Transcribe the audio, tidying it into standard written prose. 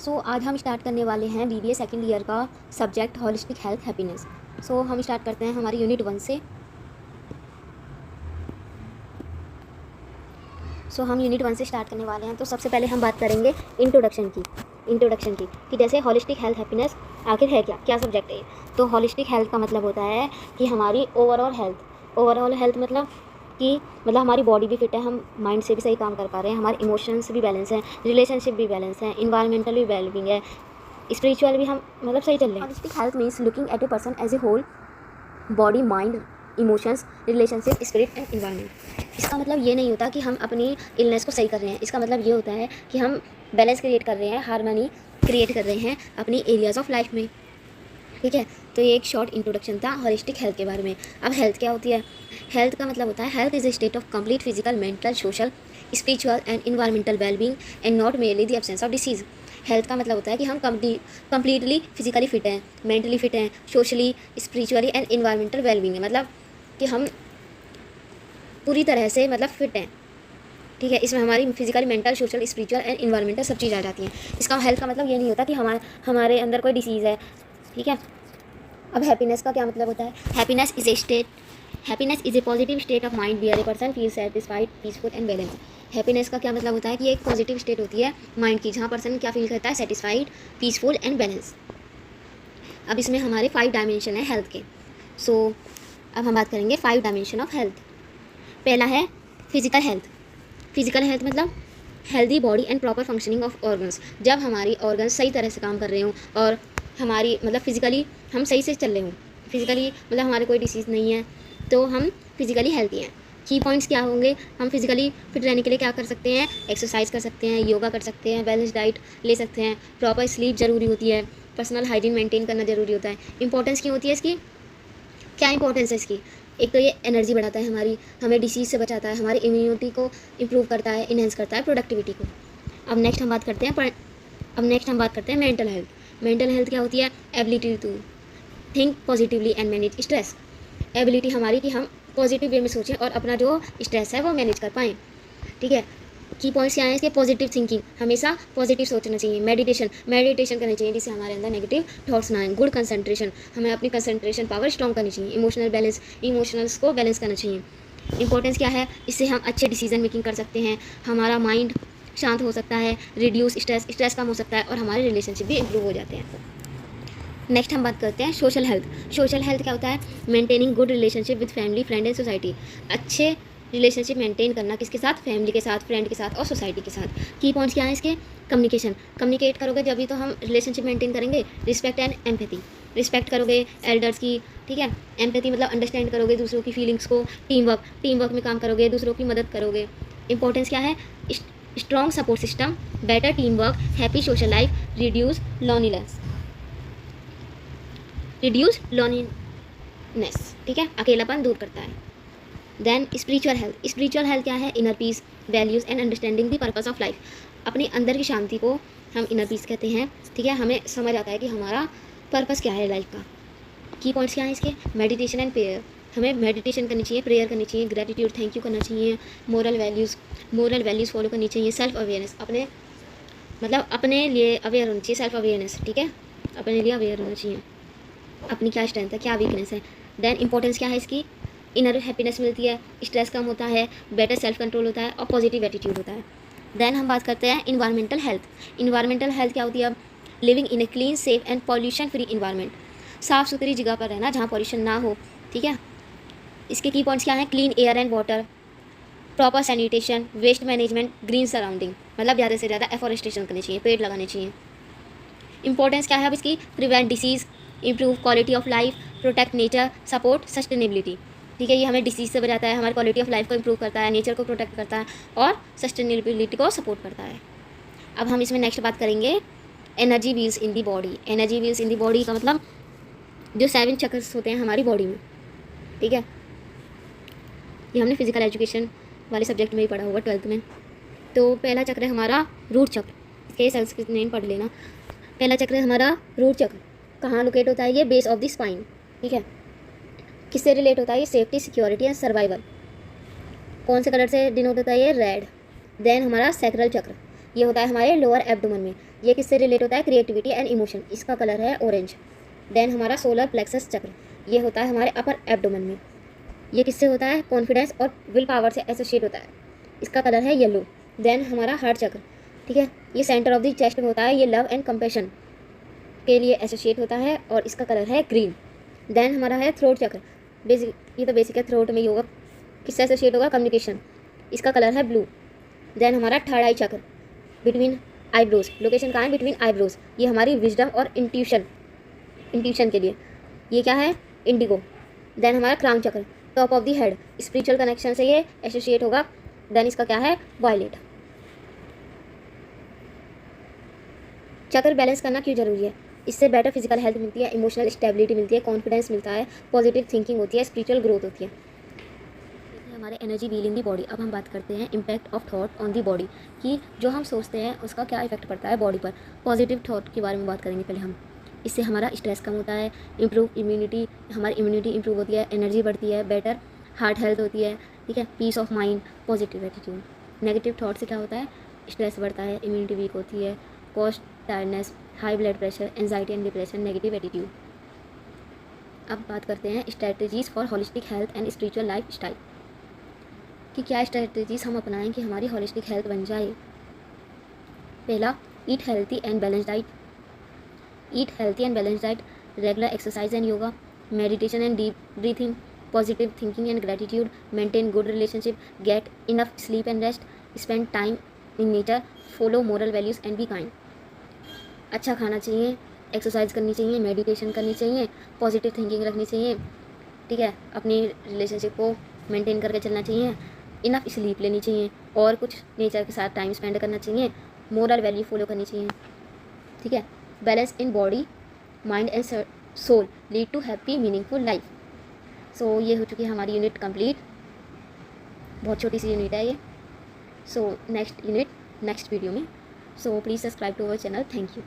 आज हम स्टार्ट करने वाले हैं BBA सेकेंड ईयर का सब्जेक्ट होलिस्टिक हेल्थ हैप्पीनेस। हम स्टार्ट करते हैं हमारी यूनिट 1 से। हम यूनिट 1 से स्टार्ट करने वाले हैं। तो सबसे पहले हम बात करेंगे इंट्रोडक्शन की कि जैसे होलिस्टिक हेल्थ हैप्पीनेस आखिर है क्या सब्जेक्ट है। तो होलिस्टिक हेल्थ का मतलब होता है कि हमारी ओवरऑल हेल्थ मतलब हमारी बॉडी भी फिट है, हम माइंड से भी सही काम कर पा रहे हैं, हमारे इमोशंस भी बैलेंस हैं, रिलेशनशिप भी बैलेंस हैं, इन्वायरमेंटल भी वेलबींग है, स्पिरिचुअल भी हम मतलब सही चल रहे हैं। Holistic health means looking at a person as a whole, body, mind, emotions, relationship, spirit and environment. इसका मतलब ये नहीं होता कि हम अपनी इलनेस को सही कर रहे हैं, इसका मतलब ये होता है कि हम बैलेंस क्रिएट कर रहे हैं, हार्मनी क्रिएट कर रहे हैं अपनी एरियाज़ ऑफ लाइफ में। ठीक है, तो ये एक शॉर्ट इंट्रोडक्शन था होलिस्टिक हेल्थ के बारे में। अब हेल्थ क्या होती है? हेल्थ का मतलब होता है health is a state of complete physical, mental, social, spiritual and environmental wellbeing and not merely the absence of disease. Health का मतलब होता है कि हम कंप्लीटली फिजिकली फिट हैं, मेंटली फिट हैं, socially, spiritually and environmental wellbeing है, मतलब कि हम पूरी तरह से मतलब फिट हैं। ठीक है, इसमें हमारी physical, mental, social, spiritual and environmental सब चीज़ आ जाती हैं। इसका हेल्थ का मतलब ये नहीं होता कि हमारे अंदर कोई डिसीज़ है। ठीक है, अब हैप्पीनेस का क्या मतलब होता है? Happiness is a positive state of mind where a person feel satisfied, peaceful and balance. Happiness का क्या मतलब होता है कि एक पॉजिटिव स्टेट होती है माइंड की, जहाँ पर्सन क्या फील करता है? Satisfied, peaceful and balance. अब इसमें हमारे 5 डायमेंशन है हेल्थ के। अब हम बात करेंगे 5 डायमेंशन ऑफ हेल्थ। पहला है फिजिकल हेल्थ मतलब healthy body and proper functioning of organs. जब हमारी ऑर्गन्स सही तरह से काम कर रहे हों और हमारी मतलब फिजिकली हम सही से चल रहे हों, फिजिकली मतलब हमारे कोई डिसीज़ नहीं है, तो हम फिजिकली हेल्दी हैं। की पॉइंट्स क्या होंगे? हम फिजिकली फिट रहने के लिए क्या कर सकते हैं? एक्सरसाइज कर सकते हैं, योगा कर सकते हैं, बैलेंस डाइट ले सकते हैं, प्रॉपर स्लीप ज़रूरी होती है, पर्सनल हाइजीन मेंटेन करना ज़रूरी होता है। इंपॉर्टेंस क्यों होती है इसकी? क्या इंपॉर्टेंस है इसकी? एक तो ये एनर्जी बढ़ाता है हमारी, हमें डिसीज़ से बचाता है, हमारी इम्यूनिटी को इम्प्रूव करता है, इन्हेंस करता है प्रोडक्टिविटी को। अब नेक्स्ट हम बात करते हैं मेंटल हेल्थ क्या होती है? Ability to think positively and manage stress. Ability हमारी कि हम पॉजिटिव वे में सोचें और अपना जो स्ट्रेस है वो मैनेज कर पाएँ। ठीक है, की पॉइंट्स क्या हैं इसके? पॉजिटिव थिंकिंग, हमेशा पॉजिटिव सोचना चाहिए। मेडिटेशन करनी चाहिए जिससे हमारे अंदर नेगेटिव थॉट्स ना आए। गुड कंसंट्रेशन, हमें अपनी कंसंट्रेशन पावर स्ट्रॉन्ग करनी चाहिए। इमोशनल बैलेंस, इमोशनल्स को बैलेंस करना चाहिए। इंपॉर्टेंस क्या है? इससे हम अच्छे डिसीजन मेकिंग कर सकते हैं, हमारा माइंड शांत हो सकता है, रिड्यूस स्ट्रेस कम हो सकता है और हमारे रिलेशनशिप भी इम्प्रूव हो जाते हैं। नेक्स्ट हम बात करते हैं सोशल हेल्थ क्या होता है? Maintaining good relationship with family, friend and society. अच्छे रिलेशनशिप मेंटेन करना किसके साथ? फैमिली के साथ, फ्रेंड के साथ और सोसाइटी के साथ। की पॉइंट्स क्या है इसके? कम्युनिकेट करोगे जब भी तो हम रिलेशनशिप मेंटेन करेंगे। रिस्पेक्ट एंड एम्पैथी, रिस्पेक्ट करोगे एल्डर्स की। ठीक है, एम्पैथी मतलब अंडरस्टैंड करोगे दूसरों की फीलिंग्स को। टीम वर्क में काम करोगे, दूसरों की मदद करोगे। इंपॉर्टेंस क्या है? Strong support system, better team work, happy social life, reduce loneliness. ठीक है, अकेलापन दूर करता है। देन स्पिरिचुअल हेल्थ क्या है? Inner peace, values and understanding the purpose of life. अपने अंदर की शांति को हम इनर पीस कहते हैं। ठीक है, हमें समझ आता है कि हमारा पर्पस क्या है लाइफ का। की पॉइंट्स क्या है इसके? मेडिटेशन एंड प्रेयर, हमें मेडिटेशन करनी चाहिए, प्रेयर करनी चाहिए, ग्रेटिट्यूड, थैंक यू करना चाहिए, मोरल वैल्यूज़ फॉलो करनी चाहिए, सेल्फ अवेयरनेस, अपने लिए अवेयर होना चाहिए, सेल्फ अवेयरनेस। ठीक है, अपने लिए अवेयर होना चाहिए, अपनी क्या स्ट्रेंथ है, क्या वीकनेस है। देन इंपॉर्टेंस क्या है इसकी? इनर हैप्पीनेस मिलती है, स्ट्रेस कम होता है, बेटर सेल्फ कंट्रोल होता है और पॉजिटिव एटीट्यूड होता है। देन हम बात करते हैं इन्वायरमेंटल हेल्थ क्या होती है? अब living in a clean, safe and pollution free environment, साफ़ सुथरी जगह पर रहना जहाँ पॉल्यूशन ना हो। ठीक है, इसके की पॉइंट्स क्या हैं? Clean air and water, proper sanitation, waste management, green surrounding, मतलब ज़्यादा से ज़्यादा एफॉरेस्टेशन करनी चाहिए, पेड़ लगाने चाहिए। इंपॉर्टेंस क्या है अब इसकी? Prevent disease, improve quality of life, protect nature, support sustainability. ठीक है, ये हमें डिसीज़ से बचाता है, हमारी क्वालिटी ऑफ लाइफ को इम्प्रूव करता है, नेचर को प्रोटेक्ट करता है और सस्टेनेबिलिटी को सपोर्ट करता है। अब हम इसमें नेक्स्ट बात करेंगे energy wheels in the body का मतलब जो 7 चक्र्स होते हैं हमारी बॉडी में। ठीक है, ये हमने फिजिकल एजुकेशन वाले सब्जेक्ट में ही पढ़ा होगा 12th में। तो पहला चक्र है हमारा रूट चक्र, इसके संस्कृत नेम पढ़ लेना। पहला चक्र है हमारा रूट चक्र, कहाँ लोकेट होता है? ये बेस ऑफ द स्पाइन। ठीक है, किससे रिलेट होता है? ये सेफ्टी, सिक्योरिटी एंड सर्वाइवल। कौन से कलर से डिनोट होता है? ये रेड। देन हमारा सैक्रल चक्र, ये होता है हमारे लोअर एब्डोमेन में। ये किससे रिलेट होता है? Creativity and emotion. इसका कलर है ऑरेंज। देन हमारा सोलर प्लेक्सस चक्र, ये होता है हमारे अपर एब्डोमेन में। ये किससे होता है? कॉन्फिडेंस और विल पावर से एसोसिएट होता है। इसका कलर है येलो। देन हमारा हार्ट चक्र, ठीक है, ये सेंटर ऑफ द चेस्ट में होता है। ये लव एंड कंपैशन के लिए एसोसिएट होता है और इसका कलर है ग्रीन। देन हमारा है थ्रोट चक्र। ये तो बेसिक है, थ्रोट में ही होगा। किससे एसोसिएट होगा? कम्युनिकेशन। इसका कलर है ब्लू। देन हमारा थर्ड आई चक्र, बिटवीन आईब्रोज। लोकेशन कहाँ है? Between eyebrows. ये हमारी विजडम और इंट्यूशन के लिए। ये क्या है? इंडिगो। देन हमारा क्राउन चक्र, top of the head, spiritual connection से ये एसोसिएट होगा। देन इसका क्या है? वायलेट। चक्र बैलेंस करना क्यों जरूरी है? इससे बेटर फिजिकल हेल्थ मिलती है, इमोशनल स्टेबिलिटी मिलती है, कॉन्फिडेंस मिलता है, पॉजिटिव थिंकिंग होती है, स्पिरिचुअल ग्रोथ होती है। हमारे energy wheel in the body. अब हम बात करते हैं impact of thought on the body, कि जो हम सोचते हैं उसका क्या इफेक्ट पड़ता है बॉडी पर। पॉजिटिव थॉट के बारे में बात करेंगे पहले हम। इससे हमारा स्ट्रेस कम होता है, इम्प्रूव इम्यूनिटी, हमारी इम्यूनिटी इंप्रूव होती है, एनर्जी बढ़ती है, बेटर हार्ट हेल्थ होती है, ठीक है, peace of mind, positive attitude. Negative thought से क्या होता है? स्ट्रेस बढ़ता है, इम्यूनिटी वीक होती है, cost, tiredness, high blood pressure, anxiety and depression, negative attitude. अब बात करते हैं strategies for holistic health and spiritual life style, कि क्या स्ट्रैटेजीज हम अपनाएं कि हमारी होलिस्टिक हेल्थ बन जाए। पहला, eat healthy and balance diet. Eat healthy and balance diet, regular exercise and yoga, meditation and deep breathing, positive thinking and gratitude, maintain good relationship, get enough sleep and rest, spend time in nature, follow moral values and be kind. अच्छा खाना चाहिए, exercise करनी चाहिए, meditation करनी चाहिए, positive thinking रखनी चाहिए, ठीक है, अपनी रिलेशनशिप को मेंटेन करके चलना चाहिए, इनफ स्लीप लेनी चाहिए, और कुछ नेचर के साथ टाइम स्पेंड करना चाहिए, मोरल वैल्यू फॉलो करनी चाहिए, ठीक है। Balance in body, mind and soul lead to happy meaningful life. So ये हो चुकी है हमारी यूनिट कंप्लीट। बहुत छोटी सी यूनिट है ये। So next unit next video में। So please subscribe to our channel. Thank you.